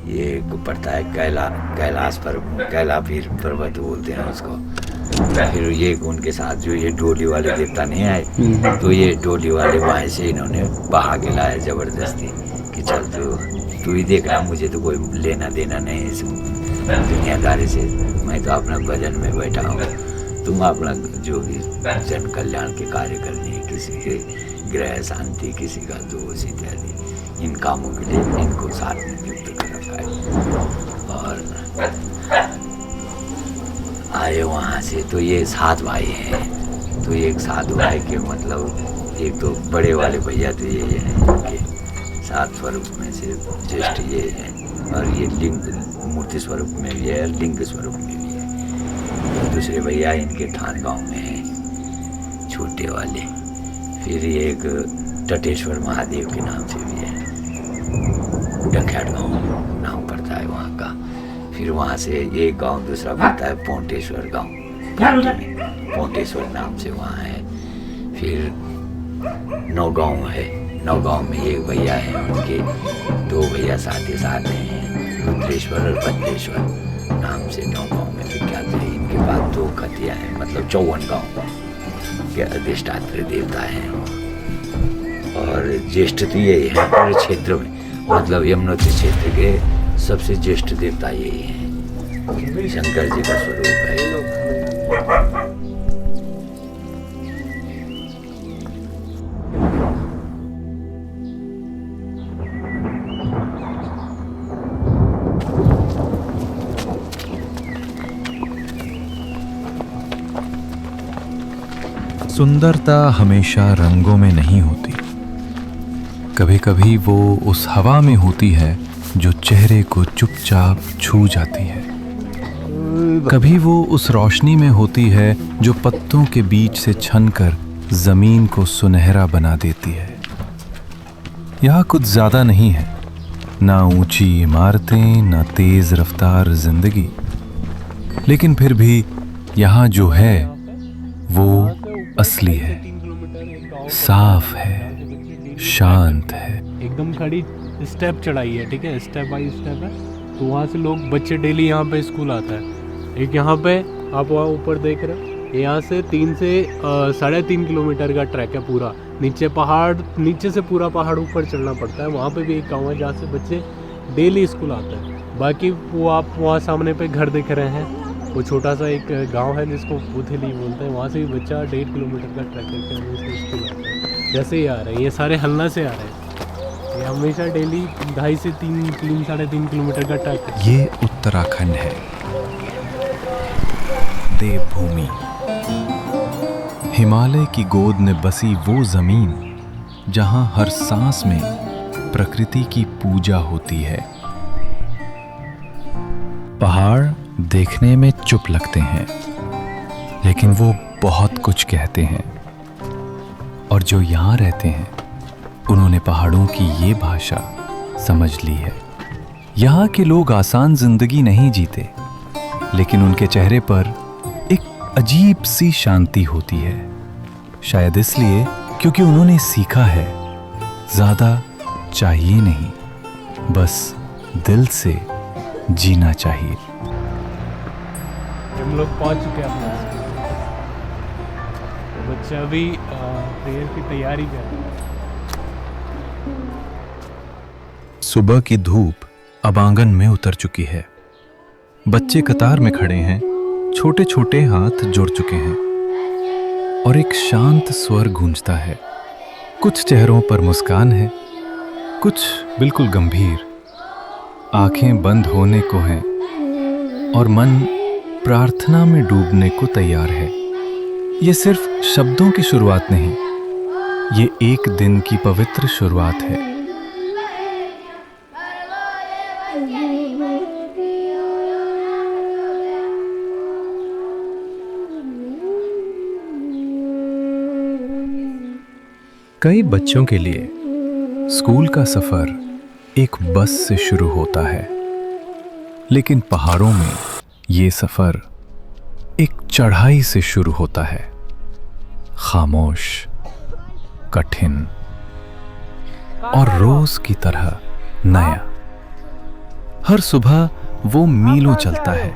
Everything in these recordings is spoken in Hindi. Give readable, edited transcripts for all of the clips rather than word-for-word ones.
ये पड़ता है कैलाश कैलापीर पर्वत बोलते हैं उसको। फिर ये उनके साथ जो ये डोली वाले देवता नहीं आए, तो ये डोली वाले वहाँ से इन्होंने बहा के लाया ज़बरदस्ती कि चल तू ही देखना, मुझे तो कोई लेना देना नहीं इस दुनियादारी से, मैं तो अपना भजन में बैठा हूँ, तुम अपना जो भी जन कल्याण के कार्य करनी है, किसी के ग्रह शांति, किसी का दोष इत्यादि, इन कामों के लिए इनको साथ में नियुक्त कर रखा है। और आए वहाँ से तो ये 7 भाई हैं, तो एक 7 भाई के मतलब एक तो बड़े वाले भैया तो ये हैं, इनके 7 स्वरूप में से ज्येष्ठ ये हैं, और ये लिंग मूर्ति स्वरूप में भी है, लिंग स्वरूप में भी है। दूसरे भैया इनके ठान गांव में हैं, छोटे वाले। फिर ये एक टटेश्वर महादेव के नाम से भी है, डंखैट गाँव नाम पड़ता है वहाँ का। फिर वहाँ से एक गांव दूसरा पड़ता है पोंटेश्वर गांव, पोंटेश्वर नाम से वहाँ है। फिर 9 गाँव है, 9 गाँव में एक भैया है, उनके 2 भैया साथ ही साथ हैं, रुद्रेश्वर और भद्रेश्वर नाम से 9 गाँव में विख्यात है। इनके पास 2 खतियाँ हैं, मतलब 54 गाँव के अधिष्ठात्री देवता हैं। और ज्येष्ठ तो यही है पूरे क्षेत्र में, मतलब यमुनोत्री क्षेत्र के सबसे ज्येष्ठ देवता यही हैं, शंकर जी का स्वरूप है। सुंदरता हमेशा रंगों में नहीं होती, कभी कभी वो उस हवा में होती है जो चेहरे को चुपचाप छू जाती है। कभी वो उस रोशनी में होती है जो पत्तों के बीच से छनकर जमीन को सुनहरा बना देती है। यहाँ कुछ ज्यादा नहीं है, ना ऊंची इमारतें, ना तेज रफ्तार जिंदगी, लेकिन फिर भी यहाँ जो है वो असली है, साफ है, शांत है। एकदम खड़ी स्टेप चढ़ाई है, ठीक है, स्टेप बाय स्टेप है। तो वहाँ से लोग बच्चे डेली यहाँ पे स्कूल आता है। एक यहाँ पे आप वहाँ ऊपर देख रहे हैं, यहाँ से 3 से 3.5 किलोमीटर का ट्रैक है पूरा। नीचे पहाड़, नीचे से पूरा पहाड़ ऊपर चढ़ना पड़ता है। वहाँ पे भी एक गाँव है जहाँ से बच्चे डेली स्कूल आते हैं। बाकी वो आप वहाँ सामने पे घर देख रहे हैं, वो छोटा सा एक गांव है जिसको पुथेली बोलते हैं। वहाँ से भी बच्चा 1.5 किलोमीटर का ट्रैक करके स्कूल आता है। जैसे ही आ रहे हैं, ये सारे हल्ला से आ रहे हैं। ये हमेशा डेली 2.5 से 3 साढ़े 3 किलोमीटर का ट्रैक है। ये उत्तराखंड है, देवभूमि, हिमालय की गोद में बसी वो जमीन जहां हर सांस में प्रकृति की पूजा होती है। पहाड़ देखने में चुप लगते हैं, लेकिन वो बहुत कुछ कहते हैं। और जो यहाँ रहते हैं, उन्होंने पहाड़ों की ये भाषा समझ ली है। यहाँ के लोग आसान जिंदगी नहीं जीते, लेकिन उनके चेहरे पर एक अजीब सी शांति होती है। शायद इसलिए क्योंकि उन्होंने सीखा है, ज्यादा चाहिए नहीं, बस दिल से जीना चाहिए। हम लोग पहुंच चुके हैं अपने स्कूल। तो बच्चे अभी प्रेयर की तैयारी कर रहे हैं। सुबह की धूप अब आंगन में उतर चुकी है। बच्चे कतार में खड़े हैं, छोटे छोटे हाथ जुड़ चुके हैं, और एक शांत स्वर गूंजता है। कुछ चेहरों पर मुस्कान है, कुछ बिल्कुल गंभीर। आंखें बंद होने को हैं और मन प्रार्थना में डूबने को तैयार है। ये सिर्फ शब्दों की शुरुआत नहीं, ये एक दिन की पवित्र शुरुआत है। कई बच्चों के लिए स्कूल का सफर एक बस से शुरू होता है, लेकिन पहाड़ों में ये सफर एक चढ़ाई से शुरू होता है, खामोश, कठिन और रोज की तरह नया। हर सुबह वो मीलों चलता है,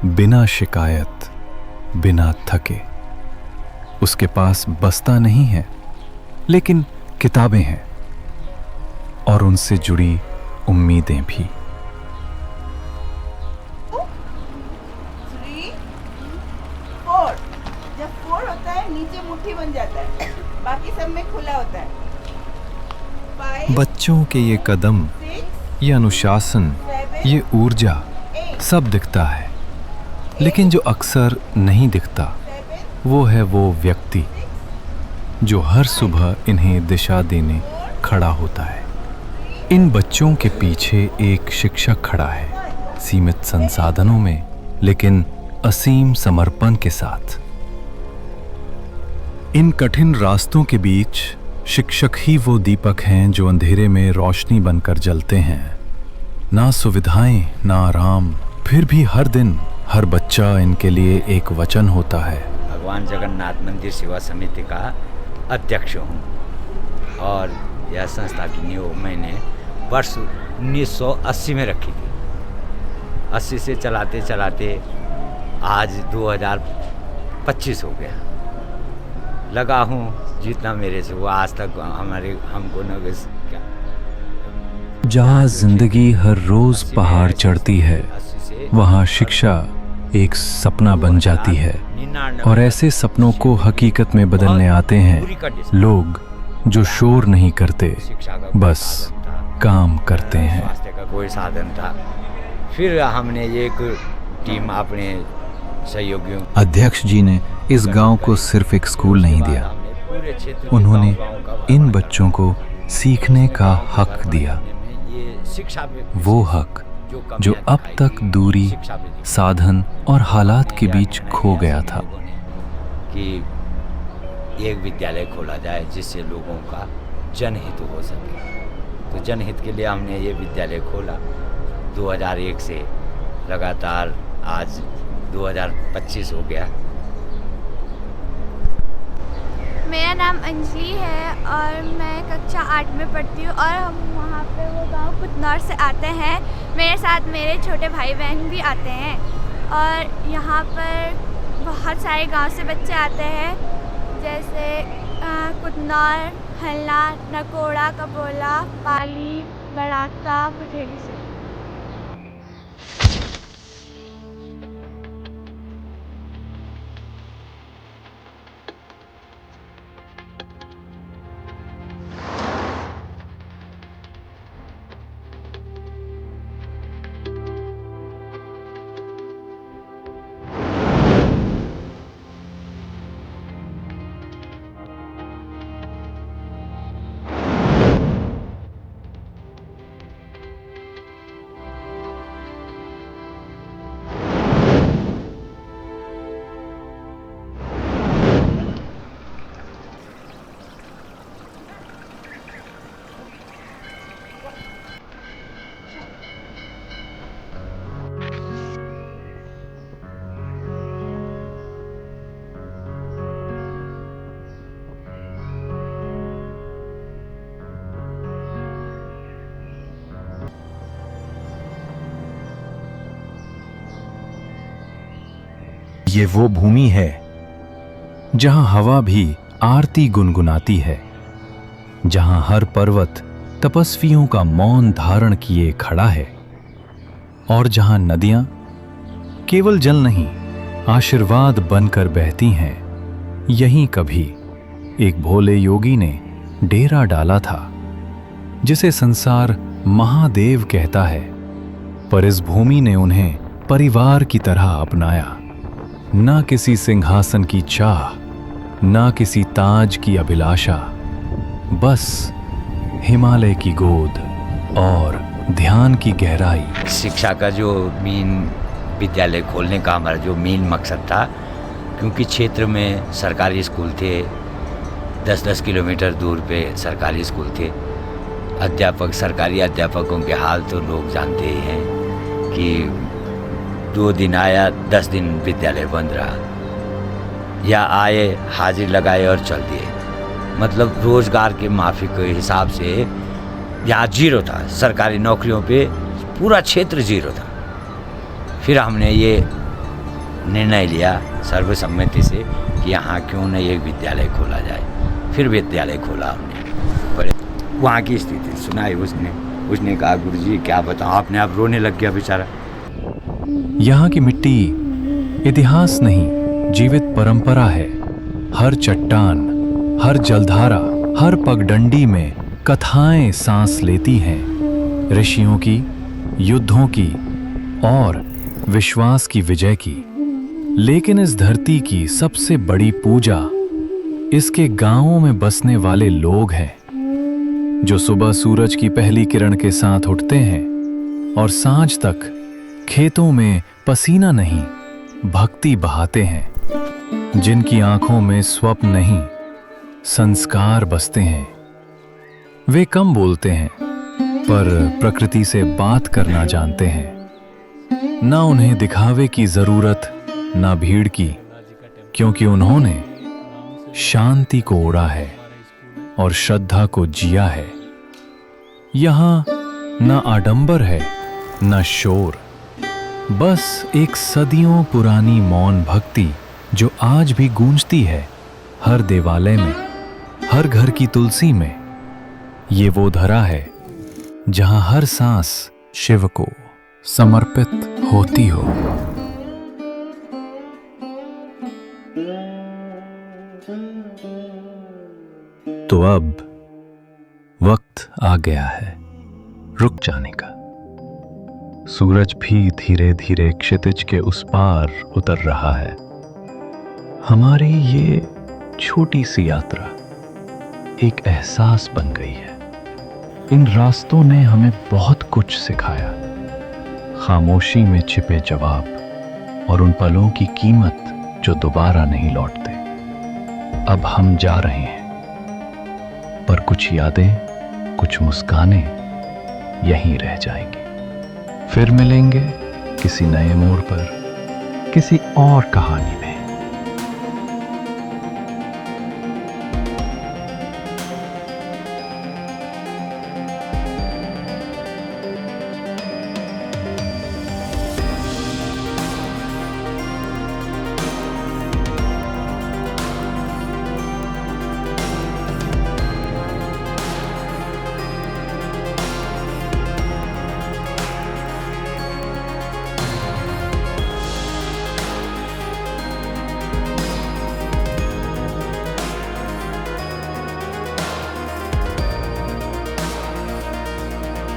बिना शिकायत, बिना थके। उसके पास बस्ता नहीं है, लेकिन किताबें हैं और उनसे जुड़ी उम्मीदें भी। 3, 4। जब 4 होता है नीचे मुट्ठी बन जाता है, बाकी सब में खुला होता है। 5, बच्चों के ये कदम, 6, ये अनुशासन, ये ऊर्जा सब दिखता है, लेकिन जो अक्सर नहीं दिखता 7, वो है वो व्यक्ति जो हर सुबह इन्हें दिशा देने खड़ा होता है। इन बच्चों के पीछे एक शिक्षक खड़ा है, सीमित संसाधनों में लेकिन असीम समर्पण के साथ। इन कठिन रास्तों के बीच शिक्षक ही वो दीपक हैं जो अंधेरे में रोशनी बनकर जलते हैं। ना सुविधाएं, ना आराम, फिर भी हर दिन हर बच्चा इनके लिए एक वचन होता है। भगवान जगन्नाथ मंदिर सेवा समिति का अध्यक्ष हूँ और यह संस्था की नींव मैंने वर्ष 1980 में रखी थी। 80 से चलाते चलाते आज 2025 हो गया। लगा हूँ जितना मेरे से वो आज तक हमको न क्या। जहाँ जिंदगी हर रोज पहाड़ चढ़ती है, वहाँ शिक्षा एक सपना बन जाती है और ऐसे सपनों को हकीकत में बदलने आते हैं लोग जो शोर नहीं करते, बस काम करते हैं। स्वास्थ्य का कोई साधन था। फिर हमने एक टीम अपने सहयोगियों, अध्यक्ष जी ने इस गांव को सिर्फ एक स्कूल नहीं दिया, उन्होंने इन बच्चों को सीखने का हक दिया, वो हक जो अब तक दूरी, साधन और हालात के बीच खो गया था। कि एक विद्यालय खोला जाए जिससे लोगों का जनहित हो सके। तो जनहित के लिए हमने ये विद्यालय खोला 2001 से लगातार आज 2025 हो गया। मेरा नाम अंजलि है और मैं कक्षा 8 में पढ़ती हूँ और हम वहाँ पे वो गांव कुतनौर से आते हैं। मेरे साथ मेरे छोटे भाई बहन भी आते हैं और यहाँ पर बहुत सारे गांव से बच्चे आते हैं, जैसे कुतनौर, हल्ला, नकोड़ा, कपोला, पाली, बड़ाका, भुठेली से। ये वो भूमि है जहां हवा भी आरती गुनगुनाती है, जहां हर पर्वत तपस्वियों का मौन धारण किए खड़ा है और जहां नदियां केवल जल नहीं, आशीर्वाद बनकर बहती हैं। यहीं कभी एक भोले योगी ने डेरा डाला था, जिसे संसार महादेव कहता है, पर इस भूमि ने उन्हें परिवार की तरह अपनाया। ना किसी सिंहासन की चाह, ना किसी ताज की अभिलाषा, बस हिमालय की गोद और ध्यान की गहराई। शिक्षा का जो मेन विद्यालय खोलने का हमारा जो मेन मकसद था, क्योंकि क्षेत्र में सरकारी स्कूल थे, 10-10 किलोमीटर दूर पे सरकारी स्कूल थे। अध्यापक, सरकारी अध्यापकों के हाल तो लोग जानते ही हैं कि 2 दिन आया, 10 दिन विद्यालय बंद रहा, या आए, हाजिर लगाए और चल दिए। मतलब रोजगार के माफी के हिसाब से यहाँ जीरो था। सरकारी नौकरियों पे पूरा क्षेत्र जीरो था। फिर हमने ये निर्णय लिया सर्वसम्मति से कि यहाँ क्यों न एक विद्यालय खोला जाए। फिर विद्यालय खोला हमने। बड़े वहाँ की स्थिति सुनाई उसने कहा गुरुजी क्या बताऊँ, अपने आप रोने लग गया बेचारा। यहाँ की मिट्टी इतिहास नहीं, जीवित परंपरा है। हर चट्टान, हर जलधारा, हर पगडंडी में कथाएं सांस लेती हैं, ऋषियों की, युद्धों की और विश्वास की विजय की। लेकिन इस धरती की सबसे बड़ी पूजा इसके गांवों में बसने वाले लोग हैं, जो सुबह सूरज की पहली किरण के साथ उठते हैं और सांझ तक खेतों में पसीना नहीं भक्ति बहाते हैं, जिनकी आंखों में स्वप्न नहीं संस्कार बसते हैं। वे कम बोलते हैं पर प्रकृति से बात करना जानते हैं। ना उन्हें दिखावे की जरूरत ना भीड़ की, क्योंकि उन्होंने शांति को ओढ़ा है और श्रद्धा को जिया है। यहाँ न आडंबर है न शोर, बस एक सदियों पुरानी मौन भक्ति जो आज भी गूंजती है हर देवालय में, हर घर की तुलसी में। ये वो धरा है जहां हर सांस शिव को समर्पित होती हो। तो अब वक्त आ गया है रुक जाने का। सूरज भी धीरे धीरे क्षितिज के उस पार उतर रहा है। हमारी ये छोटी सी यात्रा एक एहसास बन गई है। इन रास्तों ने हमें बहुत कुछ सिखाया, खामोशी में छिपे जवाब और उन पलों की कीमत जो दोबारा नहीं लौटते। अब हम जा रहे हैं, पर कुछ यादें, कुछ मुस्कानें यहीं रह जाएंगी। फिर मिलेंगे किसी नए मोड़ पर, किसी और कहानी।